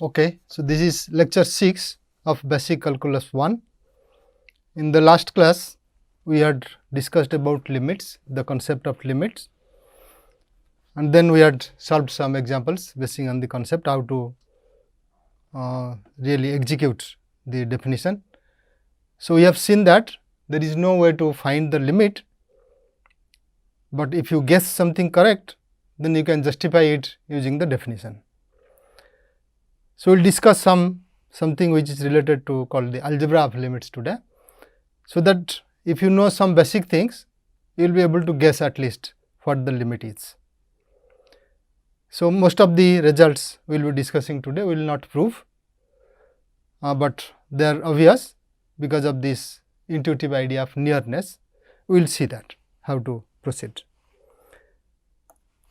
Okay, so this is lecture 6 of basic calculus 1. In the last class, we had discussed about limits, the concept of limits, and then we had solved some examples basing on the concept how to really execute the definition. So, we have seen that there is no way to find the limit, but if you guess something correct, then you can justify it using the definition. So, we will discuss something which is related to called the algebra of limits today. So, that if you know some basic things, you will be able to guess at least what the limit is. So, most of the results we will be discussing today will not prove, but they are obvious because of this intuitive idea of nearness. We will see that how to proceed.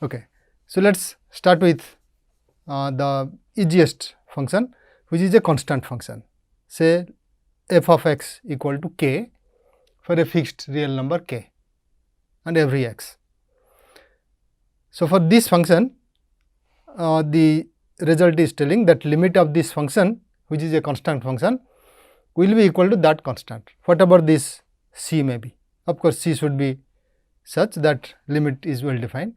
Okay. So, let us start with the easiest function, which is a constant function, say f of x equal to k for a fixed real number k and every x. So, for this function, the result is telling that limit of this function, which is a constant function, will be equal to that constant, whatever this c may be. Of course, c should be such that limit is well defined.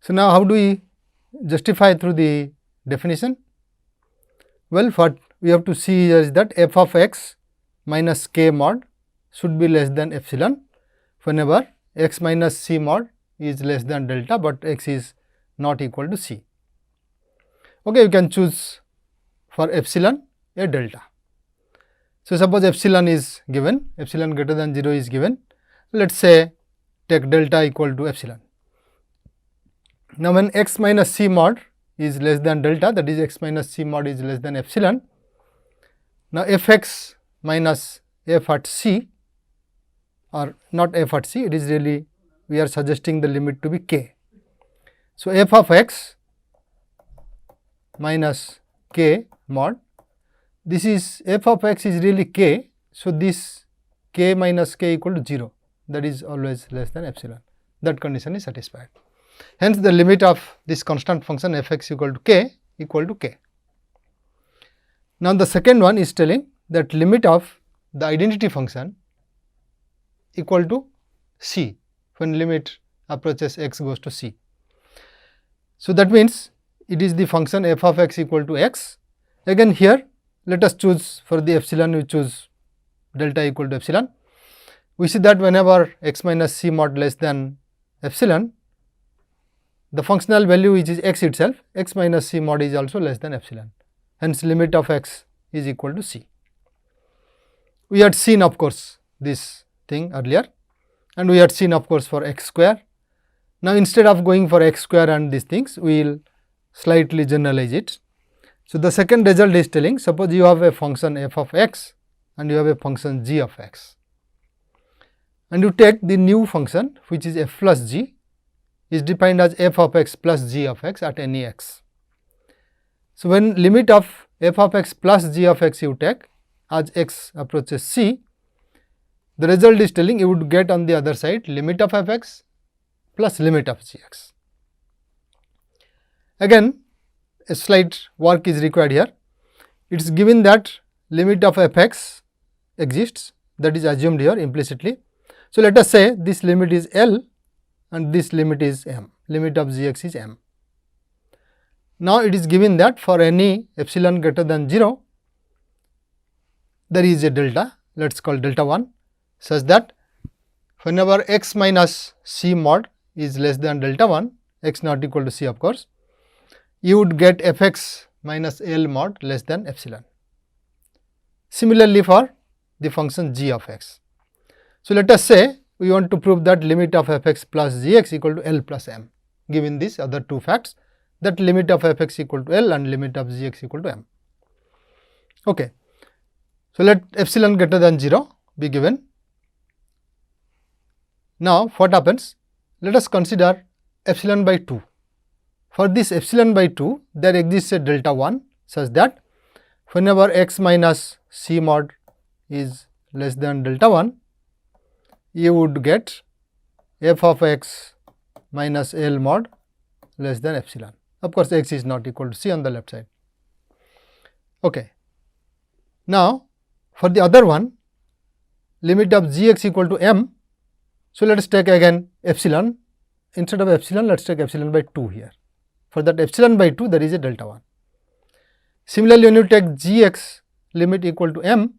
So, now how do we justify through the definition? Well, what we have to see here is that f of x minus k mod should be less than epsilon whenever x minus c mod is less than delta, but x is not equal to c. Okay, you can choose for epsilon a delta. So, suppose epsilon is given, epsilon greater than 0 is given, let us say take delta equal to epsilon. Now, when x minus c mod is less than delta, that is x minus c mod is less than epsilon. Now, f x minus f at c, or not f at c, it is really we are suggesting the limit to be k. So, f of x minus k mod, this is f of x is really k. So, this k minus k equal to 0, that is always less than epsilon, that condition is satisfied. Hence, the limit of this constant function f x equal to k equal to k. Now, the second one is telling that limit of the identity function equal to c when limit approaches x goes to c. So, that means it is the function f of x equal to x. Again here let us choose for the epsilon, we choose delta equal to epsilon. We see that whenever x minus c mod less than epsilon, the functional value which is x itself, x minus c mod is also less than epsilon. Hence, limit of x is equal to c. We had seen of course this thing earlier, and we had seen of course for x square. Now, instead of going for x square and these things, we will slightly generalize it. So, the second result is telling, suppose you have a function f of x and you have a function g of x, and you take the new function which is f plus g is defined as f of x plus g of x at any x. So, when limit of f of x plus g of x you take as x approaches c, the result is telling you would get on the other side limit of f x plus limit of g x. Again, a slight work is required here. It is given that limit of f x exists, that is assumed here implicitly. So, let us say this limit is L and this limit is m, limit of g x is m. Now, it is given that for any epsilon greater than 0, there is a delta, let us call delta 1, such that whenever x minus c mod is less than delta 1, x not equal to c of course, you would get f x minus L mod less than epsilon. Similarly, for the function g of x. So, let us say we want to prove that limit of f x plus g x equal to L plus m, given these other two facts, that limit of f x equal to L and limit of g x equal to m. Okay. So, let epsilon greater than 0 be given. Now, what happens? Let us consider epsilon by 2. For this epsilon by 2, there exists a delta 1 such that whenever x minus c mod is less than delta 1, you would get f of x minus L mod less than epsilon. Of course, x is not equal to c on the left side. Okay. Now, for the other one, limit of gx equal to m. So, let us take again epsilon. Instead of epsilon, let us take epsilon by 2 here. For that epsilon by 2, there is a delta 1. Similarly, when you take gx limit equal to m,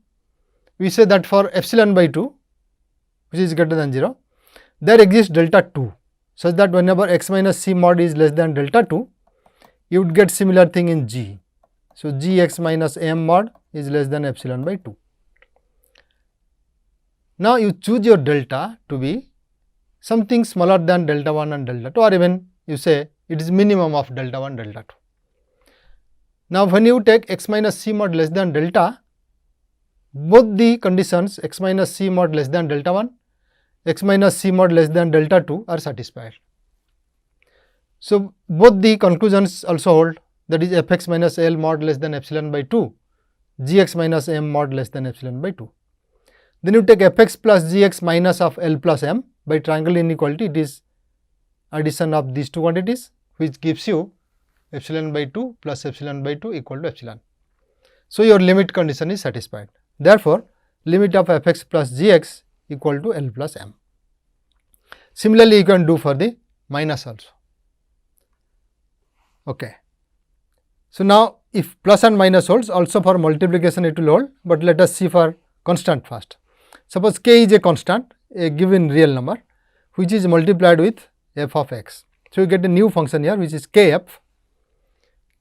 we say that for epsilon by 2, which is greater than 0, there exists delta 2, such that whenever x minus c mod is less than delta 2, you would get similar thing in g. So, gx minus m mod is less than epsilon by 2. Now, you choose your delta to be something smaller than delta 1 and delta 2, or even you say it is minimum of delta 1, delta 2. Now, when you take x minus c mod less than delta, both the conditions x minus c mod less than delta 1, x minus c mod less than delta 2 are satisfied. So, both the conclusions also hold, that is f x minus l mod less than epsilon by 2, g x minus m mod less than epsilon by 2. Then you take f x plus g x minus of l plus m. By triangle inequality, it is addition of these two quantities, which gives you epsilon by 2 plus epsilon by 2 equal to epsilon. So, your limit condition is satisfied. Therefore, limit of f x plus g x equal to l plus m. Similarly, you can do for the minus also. Okay. So, now if plus and minus holds, also for multiplication it will hold, but let us see for constant first. Suppose k is a constant, a given real number, which is multiplied with f of x. So, you get a new function here, which is kf.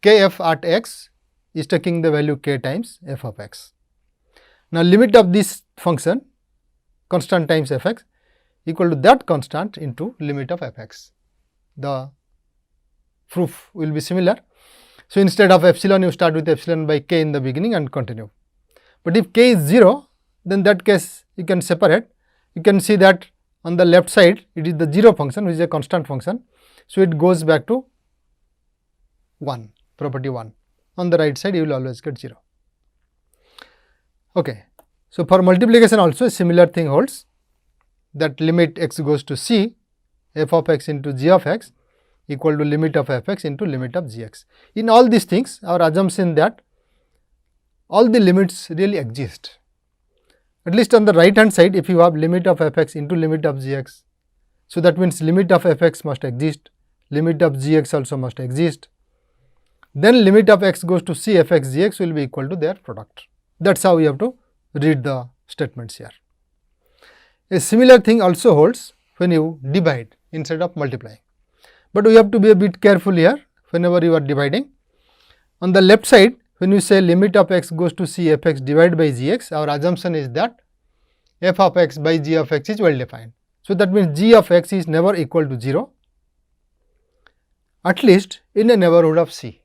Kf at x is taking the value k times f of x. Now, limit of this function constant times f x equal to that constant into limit of f x. The proof will be similar. So, instead of epsilon, you start with epsilon by k in the beginning and continue. But if k is 0, then that case you can separate. You can see that on the left side, it is the 0 function, which is a constant function. So, it goes back to 1, property 1. On the right side, you will always get 0. Okay. So, for multiplication also a similar thing holds, that limit x goes to c, f of x into g of x equal to limit of f x into limit of g x. In all these things, our assumption that all the limits really exist. At least on the right hand side, if you have limit of f x into limit of g x, so that means limit of f x must exist, limit of g x also must exist, then limit of x goes to c f x g x will be equal to their product. That is how we have to read the statements here. A similar thing also holds when you divide instead of multiplying, but we have to be a bit careful here whenever you are dividing. On the left side, when you say limit of x goes to c f x divided by g x, our assumption is that f of x by g of x is well defined. So, that means g of x is never equal to 0, at least in a neighborhood of c,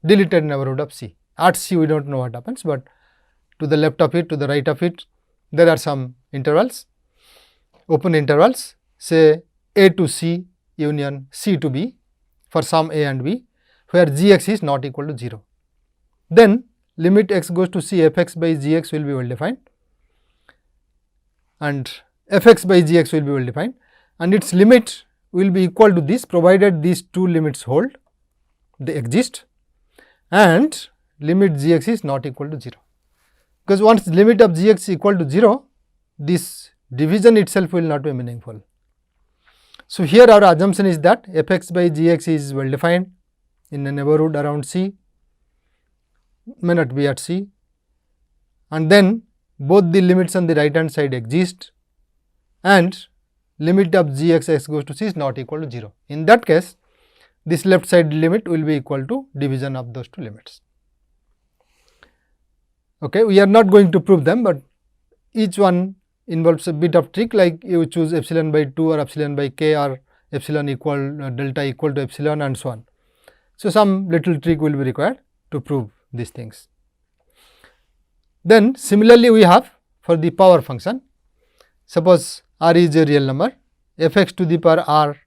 deleted neighborhood of c. At c we do not know what happens, but to the left of it, to the right of it, there are some intervals, open intervals, say a to c union c to b for some a and b, where g x is not equal to 0. Then limit x goes to c f x by g x will be well defined, and f x by g x will be well defined, and its limit will be equal to this, provided these two limits hold, they exist, and limit g x is not equal to 0. Because once limit of g x is equal to 0, this division itself will not be meaningful. So, here our assumption is that f x by g x is well defined in a neighborhood around c, may not be at c, and then both the limits on the right hand side exist, and limit of g x x goes to c is not equal to 0. In that case, this left side limit will be equal to division of those two limits. Okay, we are not going to prove them, but each one involves a bit of trick, like you choose epsilon by 2 or epsilon by k or epsilon equal delta equal to epsilon and so on. So, some little trick will be required to prove these things. Then similarly, we have for the power function, suppose r is a real number, f x to the power r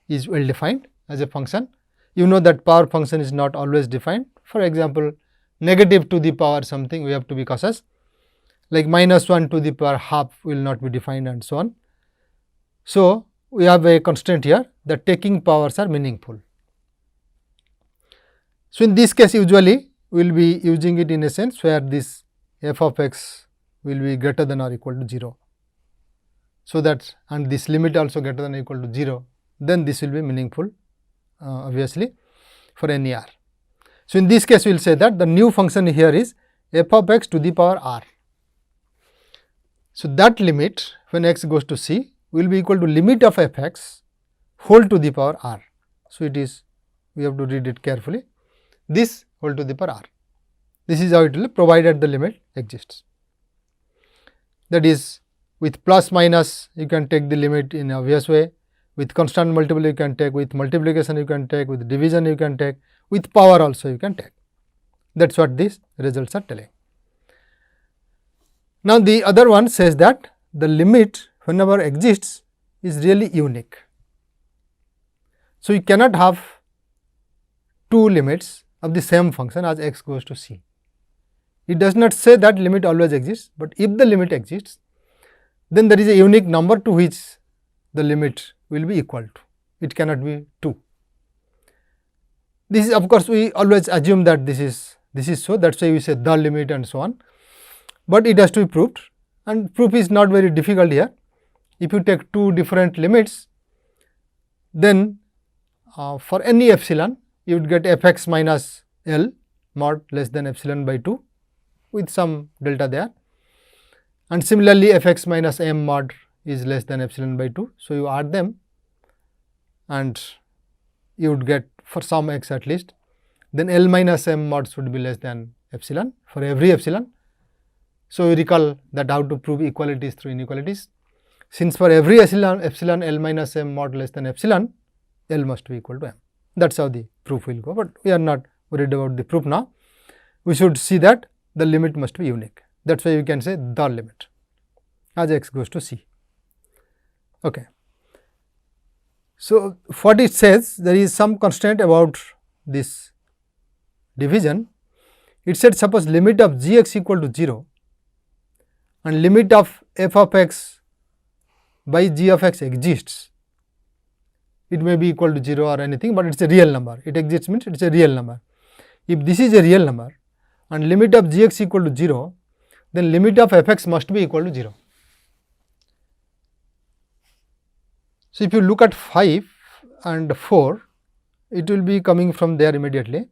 is well defined as a function. You know that power function is not always defined. For example, negative to the power something, we have to be cautious, like minus 1 to the power half will not be defined and so on. So, we have a constraint here that taking powers are meaningful. So, in this case usually we will be using it in a sense where this f of x will be greater than or equal to 0. So, that and this limit also greater than or equal to 0, then this will be meaningful obviously for any r. So, in this case we will say that the new function here is f of x to the power r. So, that limit when x goes to c will be equal to limit of f x whole to the power r. So, it is we have to read it carefully, this whole to the power r. This is how it will be provided the limit exists. That is, with plus minus you can take the limit in obvious way, with constant multiple you can take, with multiplication you can take, with division you can take, with power also you can take. That is what these results are telling. Now, the other one says that the limit whenever exists is really unique. So, you cannot have two limits of the same function as x goes to c. It does not say that limit always exists, but if the limit exists, then there is a unique number to which the limit will be equal to. It cannot be 2. This is, of course, we always assume that this is so, that is why we say the limit and so on, but it has to be proved, and proof is not very difficult here. If you take two different limits, then for any epsilon you would get f x minus L mod less than epsilon by 2 with some delta there, and similarly f x minus m mod is less than epsilon by 2. So, you add them and you would get for some x at least, then L minus m mods would be less than epsilon for every epsilon. So, we recall that how to prove equalities through inequalities. Since for every epsilon L minus m mod less than epsilon, L must be equal to m. That is how the proof will go, but we are not worried about the proof now. We should see that the limit must be unique. That is why we can say the limit as x goes to c. Okay. So, what it says, there is some constraint about this division. It said suppose limit of g x equal to 0 and limit of f of x by g of x exists. It may be equal to 0 or anything, but it is a real number. It exists means it is a real number. If this is a real number and limit of g x equal to 0, then limit of f x must be equal to 0. So, if you look at 5 and 4, it will be coming from there immediately,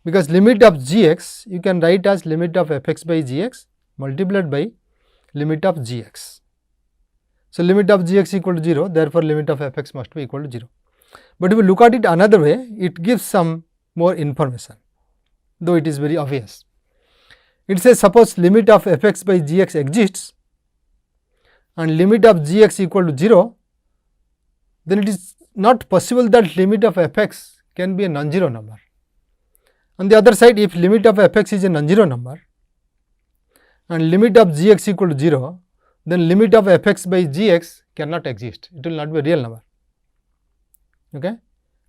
because limit of g x you can write as limit of f x by g x multiplied by limit of g x. So, limit of g x equal to 0, therefore, limit of f x must be equal to 0. But if you look at it another way, it gives some more information, though it is very obvious. It says suppose limit of f x by g x exists and limit of g x equal to 0, then it is not possible that limit of f x can be a non-zero number. On the other side, if limit of f x is a non-zero number and limit of g x equal to 0, then limit of f x by g x cannot exist. It will not be a real number. Okay.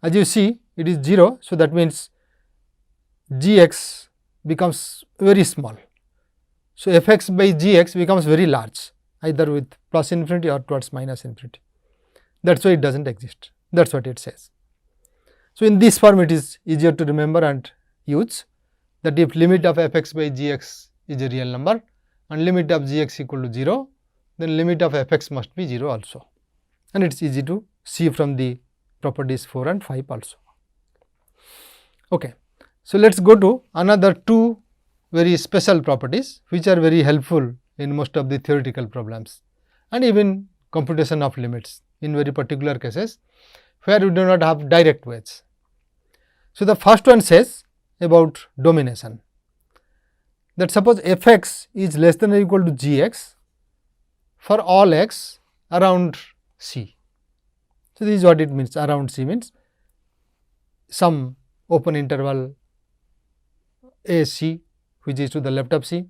As you see, it is 0. So, that means g x becomes very small. So, f x by g x becomes very large, either with plus infinity or towards minus infinity. That is why it does not exist. That is what it says. So, in this form it is easier to remember and use, that if limit of f x by g x is a real number and limit of g x equal to 0, then limit of f x must be 0 also, and it is easy to see from the properties 4 and 5 also. Okay. So, let us go to another two very special properties which are very helpful in most of the theoretical problems and even computation of limits in very particular cases where we do not have direct weights. So, the first one says about domination, that suppose f x is less than or equal to g x for all x around c. So, this is what it means. Around c means some open interval a c which is to the left of c,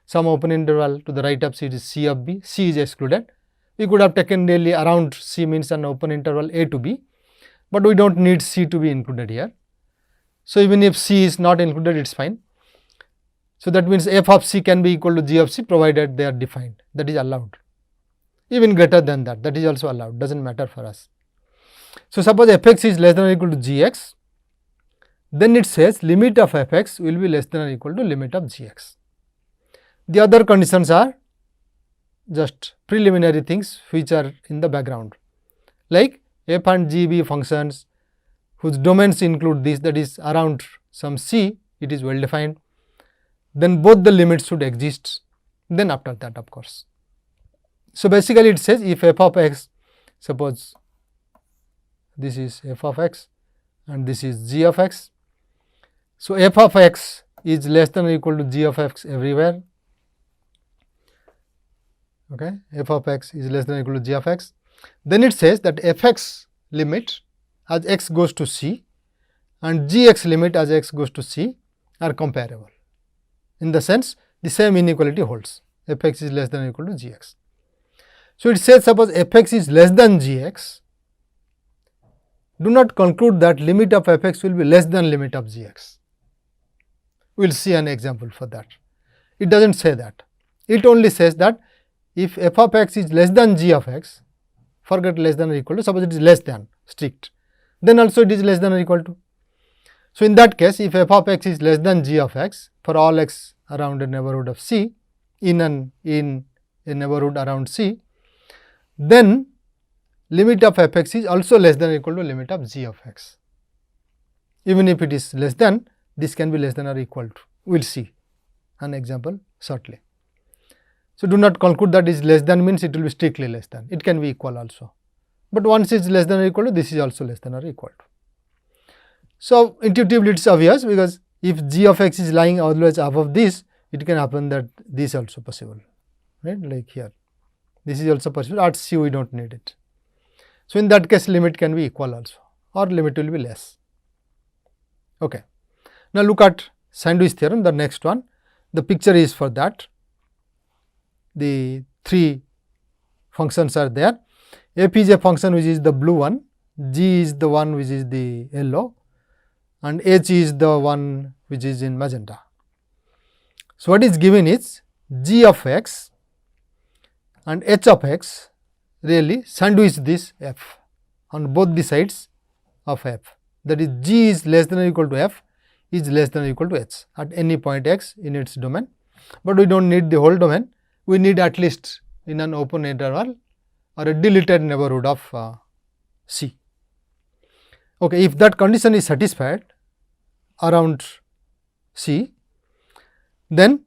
some open interval to the right of c, it is c of b, c is excluded. We could have taken really around c means an open interval a to b, but we do not need c to be included here. So, even if c is not included, it is fine. So, that means f of c can be equal to g of c provided they are defined, that is allowed. Even greater than that, that is also allowed, does not matter for us. So, suppose f x is less than or equal to g x, then it says limit of f x will be less than or equal to limit of g x. The other conditions are just preliminary things which are in the background, like f and g be functions whose domains include this, that is around some c, it is well defined, then both the limits should exist, then after that of course. So, basically it says if f of x, suppose this is f of x and this is g of x. So, f of x is less than or equal to g of x everywhere, okay. F of x is less than or equal to g of x. Then it says that f x limit as x goes to c and g x limit as x goes to c are comparable. In the sense the same inequality holds, f x is less than or equal to g x. So, it says suppose f x is less than g x, do not conclude that limit of f x will be less than limit of g x. We will see an example for that. It does not say that, it only says that if f of x is less than g of x, forget less than or equal to, suppose it is less than strict, then also it is less than or equal to. So, in that case if f of x is less than g of x for all x around a neighborhood of c in a neighborhood around c, then limit of f x is also less than or equal to limit of g of x. Even if it is less than, this can be less than or equal to, we will see an example shortly. So, do not conclude that is less than means it will be strictly less than, it can be equal also, but once it is less than or equal to, this is also less than or equal to. So, intuitively it is obvious, because if g of x is lying always above this, it can happen that this also possible, right, like here this is also possible, at c we do not need it. So, in that case limit can be equal also or limit will be less. Okay. Now, look at sandwich theorem, the next one, the picture is for that. The three functions are there. F is a function which is the blue one, g is the one which is the yellow, and h is the one which is in magenta. So, what is given is g of x and h of x really sandwich this f on both the sides of f, that is g is less than or equal to f is less than or equal to h at any point x in its domain, but we do not need the whole domain, we need at least in an open interval or a deleted neighborhood of c. Okay, if that condition is satisfied around c, then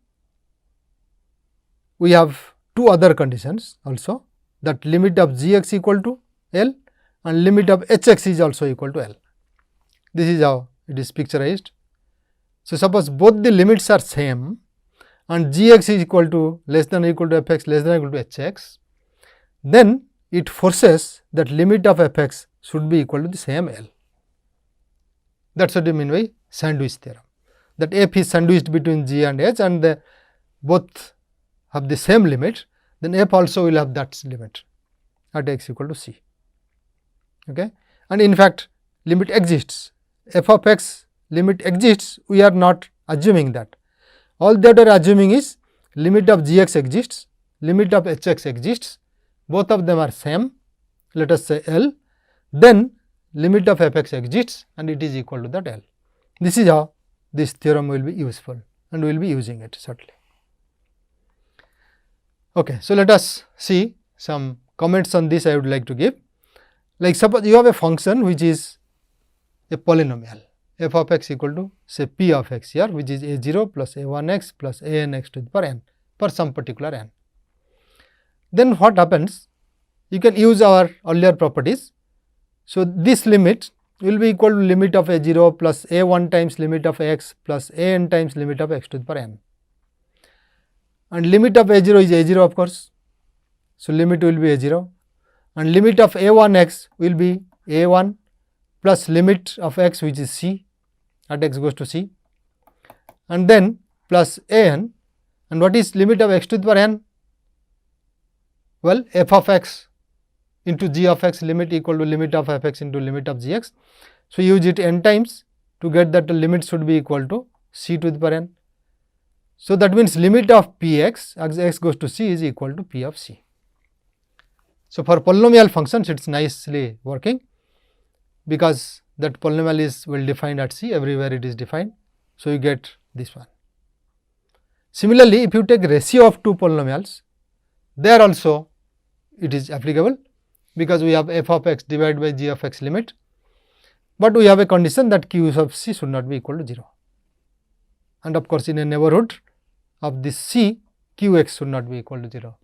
we have two other conditions also, that limit of g x equal to L and limit of h x is also equal to L. This is how it is picturized. So, suppose both the limits are same and g x is equal to less than or equal to f x less than or equal to h x, then it forces that limit of f x should be equal to the same L. That is what we mean by sandwich theorem, that f is sandwiched between g and h and they both have the same limit, then f also will have that limit at x equal to c. Okay. And in fact, limit exists, f of x limit exists, we are not assuming that. All that we are assuming is limit of g x exists, limit of h x exists, both of them are same, let us say L, then limit of f x exists and it is equal to that L. This is how this theorem will be useful and we will be using it certainly. Okay. So, let us see some comments on this I would like to give. Like suppose you have a function which is a polynomial, f of x equal to say p of x here, which is a 0 plus a 1 x plus a n x to the power n for some particular n. Then what happens? You can use our earlier properties. So, this limit will be equal to limit of a 0 plus a 1 times limit of x plus a n times limit of x to the power n, and limit of a 0 is a 0 of course. So, limit will be a 0 and limit of a 1 x will be a 1 plus limit of x which is c at x goes to c, and then plus a n, and what is limit of x to the power n? Well, f of x into g of x limit equal to limit of f x into limit of g x. So, use it n times to get that the limit should be equal to c to the power n. So, that means limit of p x as x goes to c is equal to p of c. So, for polynomial functions it is nicely working, because that polynomial is well defined at C, everywhere it is defined. So, you get this one. Similarly, if you take ratio of two polynomials, there also it is applicable, because we have f of x divided by g of x limit, but we have a condition that q of C should not be equal to 0. And of course, in a neighborhood of this C, q x should not be equal to 0.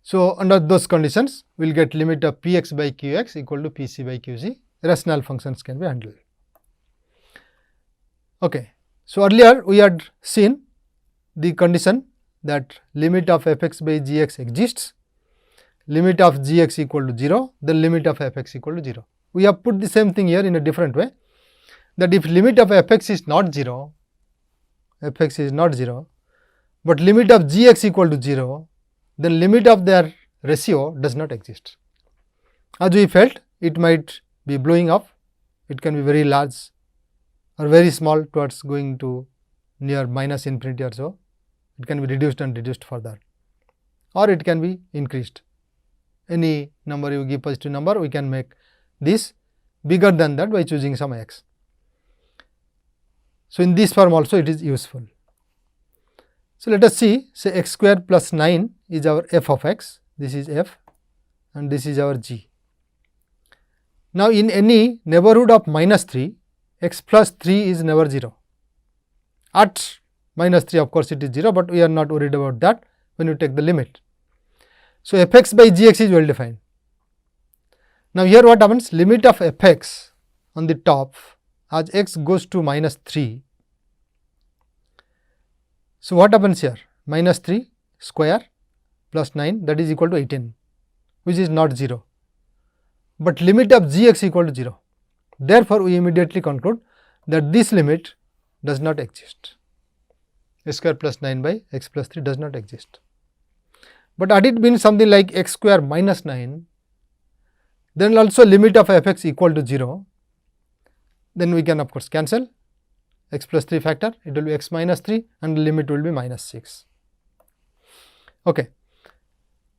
So, under those conditions, we will get limit of p x by q x equal to p c by q c, rational functions can be handled. Okay. So, earlier we had seen the condition that limit of f x by g x exists, limit of g x equal to 0, then limit of f x equal to 0. We have put the same thing here in a different way, that if limit of f x is not 0, f x is not 0, but limit of g x equal to 0, then limit of their ratio does not exist. As we felt, it might be blowing up, it can be very large or very small towards going to near minus infinity or so. It can be reduced and reduced further, or it can be increased. Any number you give positive number, we can make this bigger than that by choosing some x. So, in this form also it is useful. So, let us see, say x square plus 9 is our f of x, this is f and this is our g. Now, in any neighborhood of minus 3, x plus 3 is never 0. At minus 3, of course, it is 0, but we are not worried about that when you take the limit. So, f x by g x is well defined. Now, here what happens, limit of f x on the top as x goes to minus 3. So, what happens here, minus 3 square plus 9, that is equal to 18, which is not 0, but limit of g x equal to 0. Therefore, we immediately conclude that this limit does not exist, x square plus 9 by x plus 3 does not exist. But had it been something like x square minus 9, then also limit of f x equal to 0, then we can of course cancel x plus 3 factor, it will be x minus 3 and the limit will be minus 6. Okay.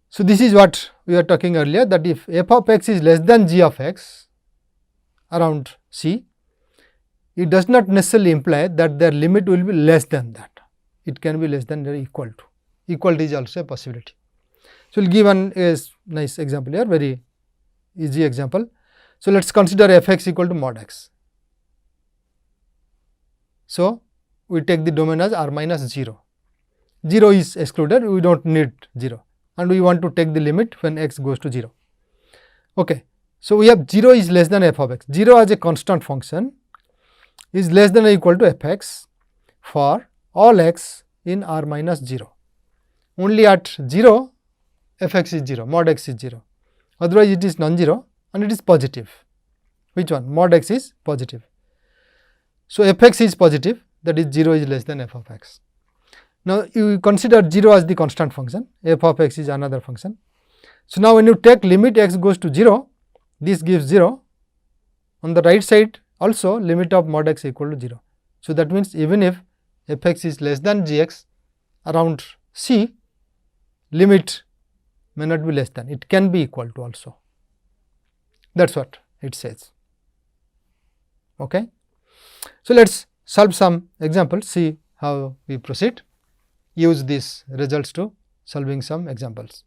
So, this is what we were talking earlier, that if f of x is less than g of x around C, it does not necessarily imply that their limit will be less than that. It can be less than or equal to. Equal to is also a possibility. So, we will give one nice example here, very easy example. So, let us consider f x equal to mod x. So, we take the domain as r minus 0. 0 is excluded, we do not need 0, and we want to take the limit when x goes to 0. Okay. So, we have 0 is less than f of x. 0 as a constant function is less than or equal to f x for all x in r minus 0. Only at 0 f x is 0, mod x is 0. Otherwise, it is non-zero and it is positive. Which one? Mod x is positive. So, f x is positive, that is 0 is less than f of x. Now, you consider 0 as the constant function, f of x is another function. So, now when you take limit x goes to 0, this gives 0. On the right side also limit of mod x equal to 0. So, that means even if f x is less than g x around C, limit may not be less than, it can be equal to also. That is what it says. Okay. So, let us solve some examples, see how we proceed, use these results to solving some examples.